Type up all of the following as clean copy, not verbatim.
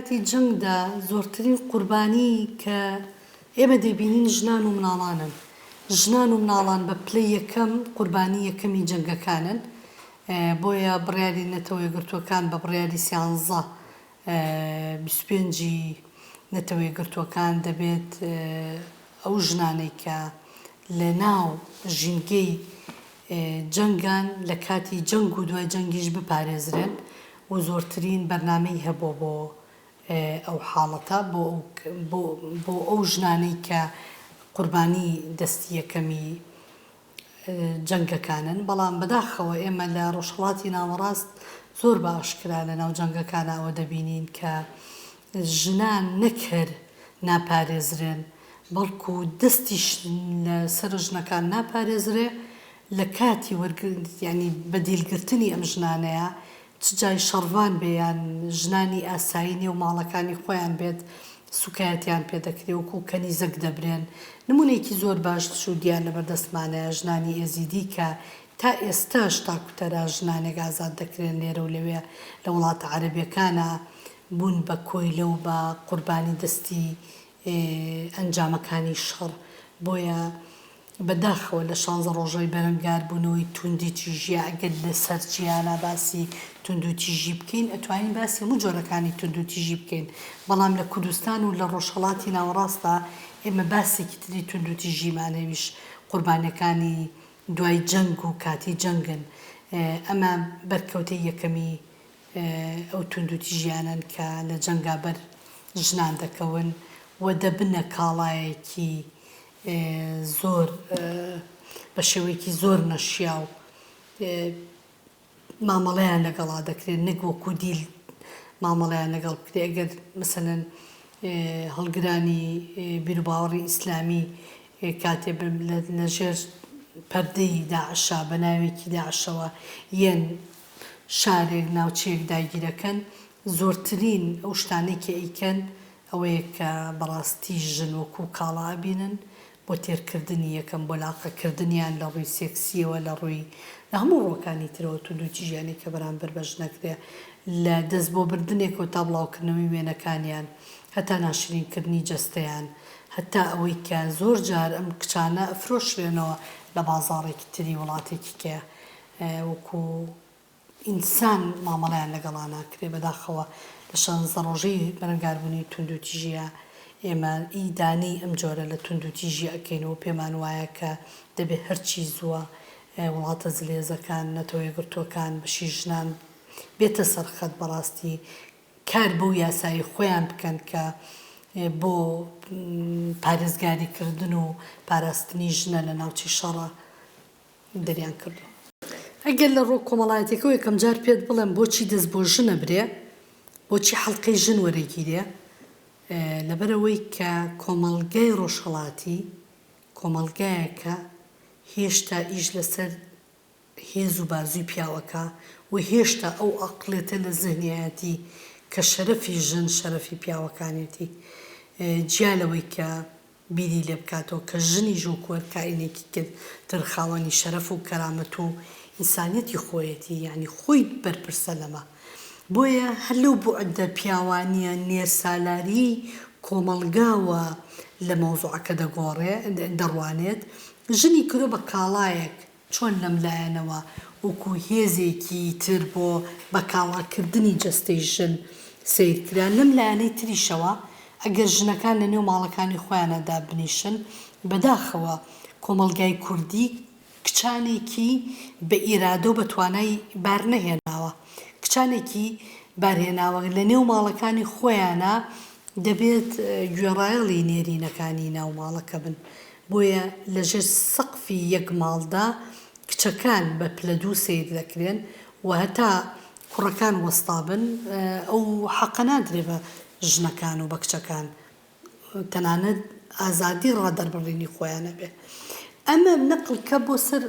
كاتی جەنگدا زۆرترین قوربانی کە ئێمە دەبینین ژنان و مناڵانن. ژنان و مناڵان بە پلەی یەکەم قوربانی یەکەمی جەنگەکانن. بۆیە بڕیاری نەتەوە یەکگرتووەکان بە بڕیاری 25 نەتەوە یەکگرتووەکان دەبێت ئەو ژنانەی کە لە ناو ژینگەی جەنگان لە کاتی جەنگ و دوای جەنگیش بپارێزرێن و زۆرترین بەرنامەی هەبوو بۆ ئەو حاڵەتە بۆ ئەو ژنانەی کە قوربانی دەستی یەکەمی جەنگەکانن. بەڵام بەداخەوە ئێمە لە ڕۆژهەڵاتی ناوەڕاست زۆر بە ئاشکرا لە ناو جەنگەکانە ئەوە دەبینین کە ژنان نەکرد ناپارێزرێن بەڵکو دەستیش لە سەر ژنەکان ناپارێزرێ لە کاتی ینی بەدیلگرتنی ئەم ژنانەیە چ جای شەڕوان بێیان ژنانی ئاسایینی و ماڵەکانی خۆیان بێت سوکایەتیان پێدەکرێ وەکو کەنیزەک دەبرێن. نمونەیەکی زۆر باش و دیار لەبەردەستمانەیە ژنانی ئێزیدی کە تا ئێستاش تاکوتەرە ژنانێک ئازاد دەکرێن لێرە و لەوێ لە وڵاتە عەرەبیەکانە بوون بە کۆیلە و بە قوربانی دەستی ئەنجامەکانی شەڕ. بۆیە بەداخەوە لە 16 ڕۆژەی بەرەنگار بوونەوەی توندی تیژیە ئەگەر لە سەر جیانە باسی تونند و تیژی بکەین ئەتوانین باسی هەموو جۆرەکانی تونند و تیژی بکەین. بەڵام لە کوردستان و لە ڕۆژهەڵاتی ناوەڕاستە ئێمە باسێکی تری تونند و تیژیمانەویش قوربانیەکانی دوای جەنگ و کاتی جەنگن. ئەمە بەرکەوتەی یەکەمی ئەو تونند و تیژیانن کە لە جەنگا بەر ژنان دەکەون و دەبنە کاڵایەکی زۆر بە شێوەیەکی زۆر نەشیا و مامەڵەیان لەگەڵا دەکرێت نەک وەکو دیل مامەڵەیان لەگەڵ بکرێت. ئەگەر مەسەلەن هەڵگرانی بیرروباوەڕی ئیسلامی کاتێ لەژێر پەردەی داعشا بە ناوێکی داعشەوە یەن شارێک ناوچەیەک داگیرەکەن زۆرترین ئەو شتانەی کە ئەیکەن ئەوەیە کە بەڕاستی ژن وەکو کاڵا بینن بۆ تێرکردنی یەکەم بۆ لاقەکردنیان لە ڕووی سێکسیەوە لە ڕووی لە هەموو ڕۆکانی ترەوە تونند و تیژیانی کە بەرامبەر بە ژنەکرێ لە دەست بۆ بردنێک و تا بڵاوکردنەوەی وێنەکانیان هەتا ناشرینکردنی جەستەیان هەتا ئەوەی کە زۆر جار ئەم کچانە ئەفرۆشرێنەوە لە بازاڕێکی تری وڵاتێکی کە وەکو ئینسان مامەڵەیان لەگەڵا ناکرێ. بەداخەوە لە 16 ڕۆژەی بەرەنگاربوونی تونند و تیژیە ئێمە ئیدانی ئەم جۆرە لە تونند و تیژی ئەکەینەوە پێمان وایە کە دەبێت هەرچی زووە وڵاتە زلێزەکان نەتەوە یەکگرتووەکان بەشی ژنان بێتە سەرخەت بەڕاستی کار بەو یاسایی خۆیان بکەن کە بۆ پارێزگاریکردن و پاراستنی ژنە لە ناوچی شەڕە دەریان کردو. ئەگەر لە ڕۆ کۆمەڵایەتێکەوە یەکەم جار پێت بڵێم بۆچی دەست بۆ ژنە برێ بۆچی حەڵقەی ژن وەرەگیرێ لەبەرەوەی کە کۆمەڵگەی ڕۆژهەڵاتی کۆمەڵگایەکە هێشتا ئیش لەسەر هێز و بازووی پیاوەکە و هێشتا ئەو ئەقڵێتە لە زەهنیەتی کە شەرەفی ژن شەرەفی پیاوەکانێتی جیالەوەی کە بیری لێ بکاتەوە کە ژنی ژۆکوەر کائینێکی کرد ترخاوەنی شەرەف و کەرامەت و ئینسانیەتی خۆیەتی یعنی خۆی بەرپرسە لەمە. بۆیە هەر لەو بوعدە پیاوانیە نێرسالاری کۆمەڵگاوە لە مەوزوعەکە دەڕوانێت ژنی کرۆ بە کاڵایەک چۆن لەملایەنەوە وەکو هێزێکی تر بۆ بەکاڵاکردنی جەستەی ژن سیرکران لەم لایەنەی تریشەوە ئەگەر ژنەکان لە نێو ماڵەکانی خۆیانەدا بنیشن بەداخەوە کۆمەڵگای کوردی کچانێکی بە ئیرادە و بە توانای بار نەهێناوە کچانێکی بارهێناوە لە نێو ماڵەکانی خۆیانە دەبێت گوێڕایەڵی نێرینەکانی ناو ماڵەکە بن. بۆیە لەژێر سەقفی یەک ماڵدا کچەکان بە پلە دوو سیر دەکرێن و هەتا کوڕەکان وەستا بن ئەو حەقە نادرێ بە ژنەکان و بە کچەکان تەنانەت ئازادی ڕادەربڕینی خۆیانە بێ. ئەمە نەقڵکە بۆ سەر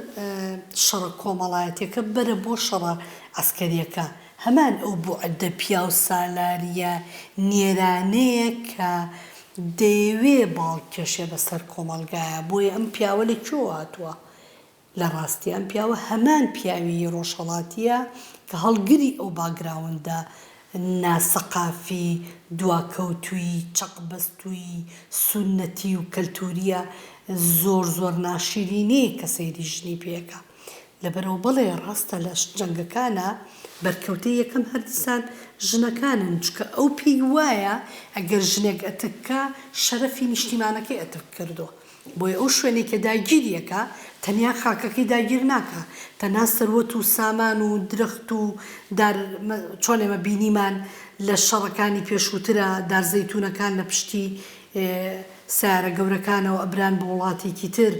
شەڕە کۆمەڵایەتێکە بەرە بۆ شەڕە ئەسکەریەکە هەمان ئەو بوعدە پیا و سالاریە نێرانەیە کە دەیەوێ باڵکێشێ بەسەر کۆمەڵگایە. بۆیە ئەم پیاوە لەکوێ هاتووە لە ڕاستی ئەم پیاوە هەمان پیاوی ڕۆژهەڵاتیە کە هەڵگری ئەو باگراوندە ناسەقافی دواکەوتووی چەقبەستووی سونەتی و کەلتوریە زۆر ناشرینەیە کە سەیری ژنی پێەکە لەبەرەوە بڵێ ڕاستە لە جەنگەکانە بەرکەوتەی یەکەم هەردیسان ژنەکانن چکە ئەو پێی وایە ئەگەر ژنێک ئەتکە شەرەفی نیشتیمانەکەی ئەتک کردووە بۆیە ئەو شوێنێک کە داگیریەکە تەنیا خاکەکەی داگیر ناکە تەنها سەروەت و سامان و درەخت و چۆن ئێمە بینیمان لە شەڕەکانی پێشووترە دارزەیتونەکان لە پشتی سارە گەورەکانەوە ئەبران بە وڵاتێکی تر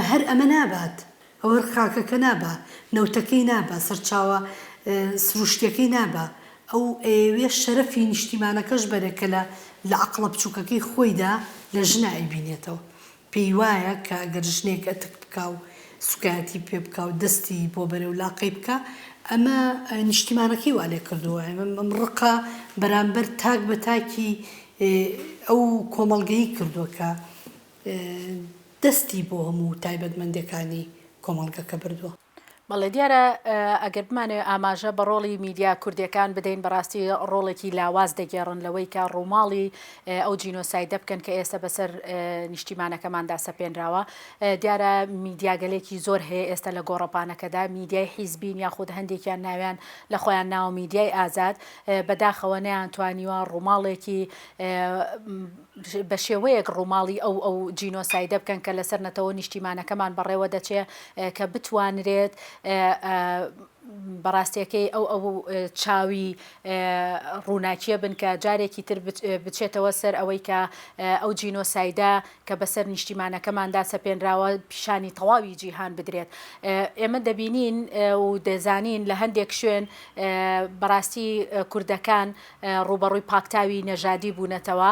هەر ئەمە نابات ئەو هەر خاکەکە نابە نەوتەکەی نابە سەرچاوە سروشتیەکەی نابە ئەو ئێوێ شەرەفی نیشتیمانەکەش بەرەکە لە عەقڵە بچووکەکەی خۆیدا لە ژنە ئەیبینێتەوە پێی وایە کە ئەگەر ژنێک ئەتک بکە و سوکایەتی پێ بکە و دەستی بۆ بەرەو لاقەی بکە ئەمە نیشتیمانەکەی وا لێ کردووە ئەم ڕقە بەرامبەر تاک بە تاکی ئەو کۆمەڵگەیی کردووە کە دەستی بۆ هەموو تایبەتمەندەکانی کۆمەڵگەکە بردووە. بەڵێ دیارە ئەگەر بمانێ ئاماژە بە ڕۆڵی میدیا کوردیەکان بدەین بەڕاستی ڕۆڵێکی لاواز دەگێڕن لەوەی کە ڕووماڵی ئەو جینۆسایدە بکەن کە ئێستا بەسەر نیشتیمانەکەماندا سەپێنراوە دیارە میدیاگەلێکی زۆر هەیە ئێستا لە گۆڕەپانەکەدا میدیای حیزبین یاخود هەندێکیان ناویان لە خۆیان ناو میدیای ئازاد بەداخەوە نەیانتوانیوە ڕووماڵێکی بە شێوەیەک ڕووماڵی ئەو جینۆسایدە بکەن کە لەسەر نەتەوە نیشتیمانەکەمان بەڕێوە دەچێت کە بتوانرێت بەڕاستیەکەی ئەو چاوی ڕووناکیە بن کە جارێکی تر بچێتەوە سەر ئەوەی کە ئەو جینۆسایدە کە بەسەر نیشتیمانەکەماندا سەپێنراوە پیشانی تەواوی جیهان بدرێت ئێمە دەبینین و دەزانین لە هەندێک شوێن بەڕاستی کوردەکان ڕوبەڕووی پاکتاوی نەژادی بوونەتەوە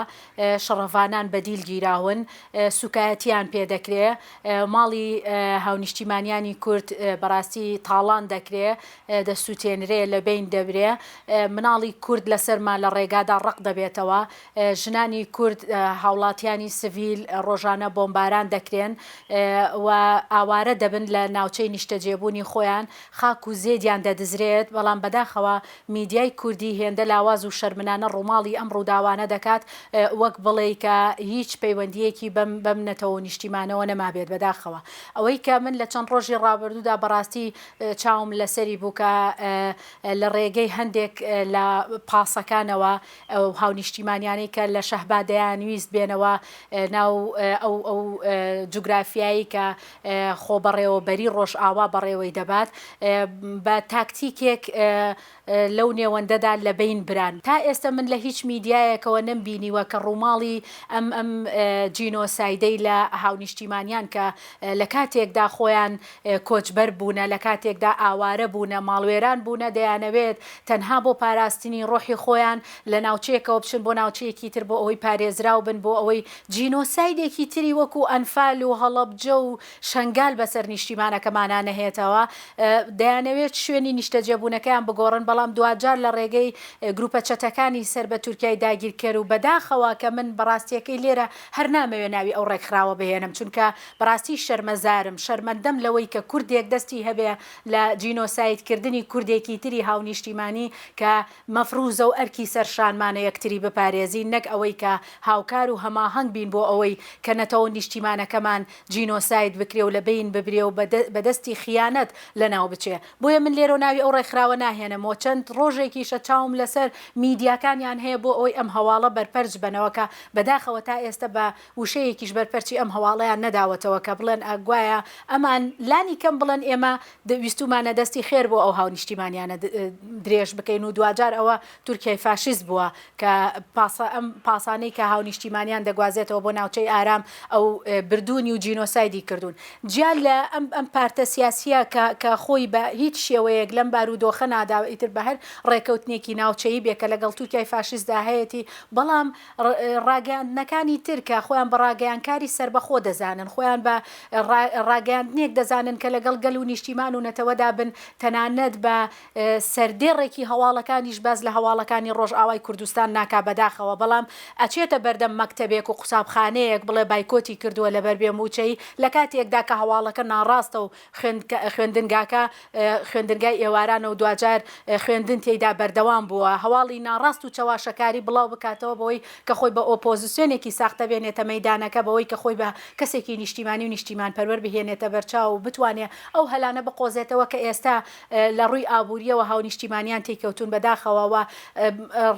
شەڕەڤانان بەدیل گیراون سوکایەتیان پێدەکرێ ماڵی هاونیشتیمانیانی کورد بەڕاستی تاڵان دەکرێت دەسووتێنرێ لە بین دەبرێ مناڵی کورد لەسەرمان لە ڕێگادا ڕق دەبێتەوە ژنانی کورد هاوڵاتیانی سڤیل ڕۆژانە بۆمباران دەکرێن و ئاوارە دەبن لە ناوچەی نیشتەجێبوونی خۆیان خاک و زێدیان دەدزرێت بەڵام بەداخەوە میدیای کوردی هێندە لاواز و شەرمنانە ڕووماڵی ئەم ڕووداوانە دەکات وەک بڵێ کە هیچ پەیوەندیەکی بەم نەتەوە نیشتیمانەوە نەمابێت بەداخەوە ئەوەی کە من لە چەند ڕۆژی ڕابردوودا بەڕاستی چاوم لەسەری بووکە لە ڕێگەی هەندێک لە پاسەکانەوە ئەو هاونیشتیمانیانەی کە لە شەهبادەیان ویست بێنەوە ناو ئەو جوگرافیایی کە خۆ بەڕێوەبەری ڕۆژ ئاوا بەڕێوەی دەبات بە تاکتیکێک لەو نێوەندەدا لە بین بران تا ئێستا من لە هیچ میدیایەکەوە نەمبینیوە کە ڕووماڵی ئەم جینۆسایدەی لە هاونیشتیمانیان کە لە کاتێکدا خۆیان کۆچبەر بوونە لە کاتێکدا ئاوارە بوونە ماڵوێران بوونە دەیانەوێت تەنها بۆ پاراستنی ڕۆحی خۆیان لە ناوچەیەکەوە بچن بۆ ناوچەیەکی تر بۆ ئەوەی پارێزراو بن بۆ ئەوەی جینۆسایدێکی تری وەکو ئەنفال و هەڵەبجە و شنگال بەسەر نیشتیمانەکەمانە نەهێتەوە دەیانەوێت شوێنی نیشتەجێبوونەکەیان بگۆڕن بەڵام دوجار لە ڕێگەی گروپە چەتەکانی سەر بە تورکیای داگیرکەر و بەداخەوە کە من بەڕاستیەکەی لێرە هەر نامەوێ ناوی ئەو ڕێکخراوە بهێنم چونکە بەڕاستی شەرمەزارم شەرمەندەم لەوەی کە کوردێک دەستی هەبێ لە جینۆسایدکردنی کوردێکی تری هاونیشتیمانی کە مەفروزە و ئەرکی سەرشانمانە یەکتری بپارێزی نەک ئەوەی کە هاوکار و هەماهەنگ بین بۆ ئەوەی کە نەتەوە نیشتیمانەکەمان جینۆساید بکرێ و لە بین ببرێ و بەدەستی خیانەت لەناو بچێ بۆیە من لێرە ناوی ئەو ڕێکخراوە ناهێنمەوە چەند ڕۆژێکیشە چاوم لەسەر میدیاکانیان هەیە بۆ ئەوەی ئەم هەواڵە بەرپەرج بنەوەکە بەداخەوە تا ئێستا بە وشەیەکیش بەرپەرچی ئەم هەواڵەیان نەداوەتەوە کە بڵێن ئەگوایە ئەمان لانی کەم بڵێن ئێمە دەویستومانە دەستی خێر بۆ ئەو هاونیشتیمانیانە درێژ بکەین و دوجار ئەوە تورکیای فاشیست بووە کە ئەم پاسانەی کە هاونیشتیمانیان دەگوازێتەوە بۆ ناوچەی ئارام ئەو بردوونی و جینۆسایدی کردوون جیان لە ئەم پارتە سیاسیە کە خۆی بە هیچ شێوەیەک لەم بارودۆخە ناداوە ئیتر بە هەر ڕێکەوتنێکی ناوچەیی بێکە لەگەڵ تورکیای فاشیستدا هەیەی بەڵام ڕاگەاندنەکانی تر کە خۆیان بە ڕاگەیانکاری سربەخۆ دەزانن خۆیان بە ڕاگەاندنێک دەزانن کە لەگەڵ گەل و نیشتیمان و نەتەوەدا بن تەنانەت بە سەردێڕێکی هەواڵەکانیش باز لە هەواڵەکانی ڕۆژئاوای کوردستان ناکا بەداخەوە بەڵام ئەچێتە بەردەم مەکتەبێک و قوسابخانەیەک بڵێ بایکۆتی کردووە لەبەر بێ موچەی لە کاتێکدا کە هەواڵەکە ناڕاستە و خوێندنگاکە خوێندنگای ئێوارانە و دوجار خوێندن تێیدا بەردەوام بووە هەواڵی ناڕاست و چاواشەکاری بڵاو بکاتەوە بەوەی کە خۆی بە ئۆپۆزیسیۆنێکی ساختە بێنێتە مەیدانەکە بەوەی کە خۆی بە کەسێکی نیشتیمانی و نیشتیمان پەروەەر بهێنێتە بەرچاو و بتوانێت ئەو هەلانە بقۆزێتەوە کە ئێستا لە ڕووی ئابوووریەوە هاو نیشتیمانیان تێکەوتون بەداخەوەوە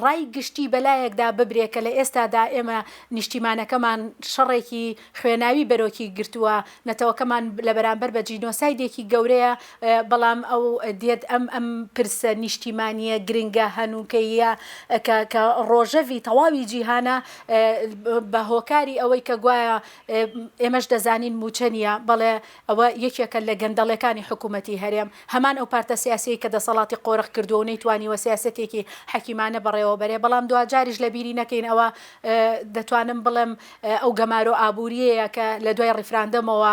ڕای گشتی بەلایەکدا ببرێکە لە ئێستادا ئێمە نیشتیمانەکەمان شەڕێکی خوێناوی بەرۆکی گرتووە نەتەوەکەمان لە بەرامبەر بە جینۆسایدێکی گەورەیە بەڵام ئەو دێت ئەم پرسە نیشتیمانیە گرنگە هەنووکەیە کە ڕۆژەوی تەواوی جیهانە بە هۆکاری ئەوەی کە گوایە ئێمەش دەزانین موچەنیە بەڵێ ئەوە یەکێکە لە گەندەڵەکانی حکوومەتی هەرێم هەمان ئەو پارتە سیاسی کە دەسەڵاتی قۆرق کردو و نەیتوانیوە سیاسەتێکی حەکیمانە بەڕێوە بەرێ بەڵام دوجاریش لە بیری نەکەین ئەوە دەتوانم بڵێم ئەو گەمارۆ ئابوووریەیە کە لە دوای ڕیفراندەمەوە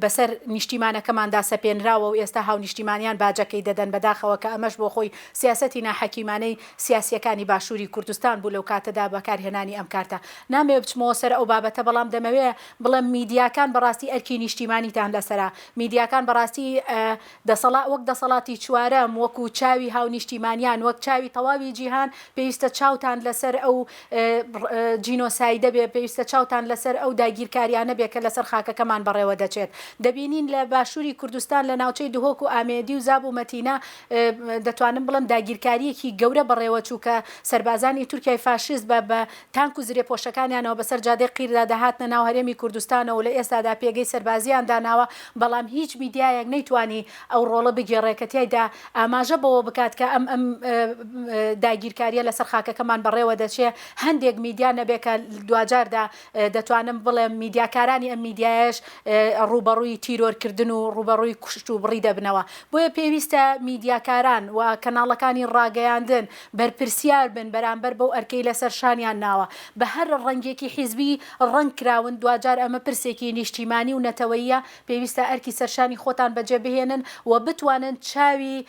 بەسەر نیشتیمانەکەماندا سەپێنراوە و ئێستا هاو نیشتیمانیان باجەکەی دەدەن بەداخەوە کە ئەمەش بۆ خۆی سیاسەتی ناحەکیمانەی سیاسیەکانی باشووری کوردستان بوو لەو کاتەدا بەکارهێنانی ئەم کارتە نامێ بچمەوە سەر ئەو بابەتە بەڵام دەمەوێت بڵێم میدیاکان بەڕاستی ئەرکی نیشتیمانیتان لەسەرا میدیاکان بەڕاستی وەک دەسەڵاتی چوارەم وەکو چاوی هاو نیشتیمانیان وەک چاوی تەواوی جیهان پێویستە چاوتان لەسەر ئەو جینۆسایدە بێ پێویستە چاوتان لەسەر ئەو داگیرکاریانە بێ کە لەسەر خاکەکەمان بەڕێوە دەچێت دەبینین لە باشووری کوردستان لە ناوچەی دهۆک و ئامێدی و زاب و مەتینە دەتوانم بڵم داگیرکاریەکی گەورە بەڕێوە چووکە سەربازانی تورکیای فاشیست بە تانک و زرێ پۆشەکانیانەوە بەسەر جادەی قیردا دەهاتنە ناو هەرێمی کوردستانەوە لە ئێستادا پێگەی سەربازیان داناوە بەڵام هیچ میدیایەک نەیتوانی ئەو ڕۆڵە بگێڕێکەتیایدا ئاماژە بەوە بکات کە ئەم داگیرکاریە لەسەر خاکەکەمان بەڕێوە دەچێت هەندێک میدیا نەبێکە دوجاردا دەتوانم بڵێم میدیاکارانی ئەم میدیایش ڕوبەڕووی تیرۆرکردن و ڕوبەڕووی کوشت و بڕی دەبنەوە بۆیە پێویستە میدیاکاران و کەناڵەکانی ڕاگەیاندن بەرپرسیار بن بەرامبەر بەو ئەرکەی لەسەر شانیان ناوە بە هەر ڕەنگێکی حیزبی ڕەنگ کراون دوجار ئەمە پرسێکی نیشتیمانی و نەتەوەیە پێویستە ئەرکی سەرشانی خۆتان بەجێ بهێنن و بتوانن چاوی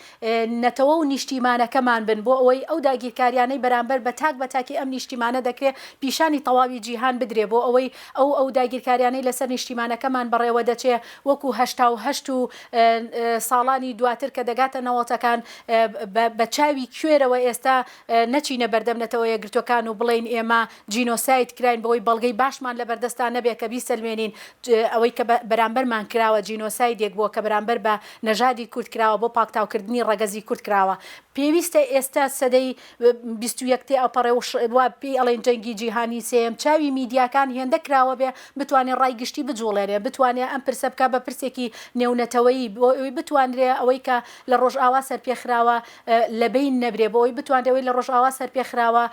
نەتەوە و نیشتیمانەکەمان بن بۆ ئەوەی ئەو داگیرکاریانەی بەرامبەر بە تاکی ئەم نیشتیمانە دەکرێت پیشانی تەواوی جیهان بدرێ بۆ ئەوەی ئەو داگیرکاریانەی لەسەر نیشتیمانەکەمان بەڕێوە دەچێت وەکو هەشت و ساڵانی دواتر کە دەگاتە نەوەتەکان بە چاوی کوێرەوە ئێستا نەچینە بەردەم نەتەوە یەکگرتوەکان و بڵین ئێمە جینۆسایت کراین بەوەی بەڵگەی باشمان لە بەردەستان نەبێت کە بیسەلمێنین ئەوەی کە بەرامبەرمان کراوە جینۆسایدێک بووە کە بەرامبەر بە نەژادی کورد کراوە بۆ پاکتاوکردنی ڕەگەزی کورد کراوە پێویستە ئێستا سەدەی 21 ئەپەڕێ و پێی ئەڵێن جەنگی جیهانی سێم چاوی میدیاکان هێندە کراوە بێ بتوانێت ڕای گشتی بجوڵێنێ بتوانێت ئەم پرسە بکە بە پرسێکی نێونەتەوەیی بۆ ئەوی بتوانرێ ئەوەی کە لە ڕۆژئاوا سەرپێخراوە لە بین نەبرێ بۆ ئەوی بتوانرێەوەی لە ڕۆژئاوا سەرپێخراوە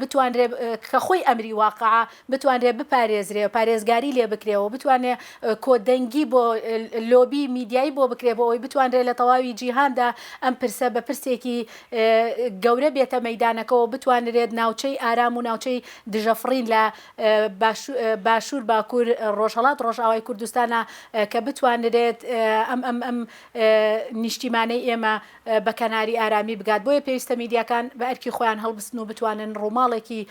بتوانرێ کە خۆی ئەمری واقعا بتوانرێ بپارێزرێ پارێزگاری لێ بکرێەوە بتوانێت کۆدەنگی بۆ لۆبی میدیایی بۆ بکرێ بۆ ئەوی بتوانرێت لە تەواوی جیهاندا ئەم پرسە بە پرسێکی گەورە بێتە مەیدانەکەەوە بتوانرێت ناوچەی ئارام و ناوچەی دژەفرین لە باشوور باکوور ڕۆژهەڵات ڕۆژئاوای کوردستانە کە بتوانرێت ئەم نیشتیمانەی ئێمە بە کەناری ئارامی بگات بۆیە پێویستە میدیاکان بە ئەرکی خۆیان هەڵبستن و بتوانن ڕووماڵێکی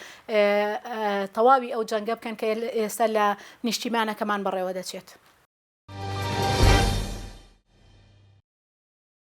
تەواوی ئەو جەنگە بکەن کە ئێستا لە نیشتیمانەکەمان بەڕێوە دەچێت.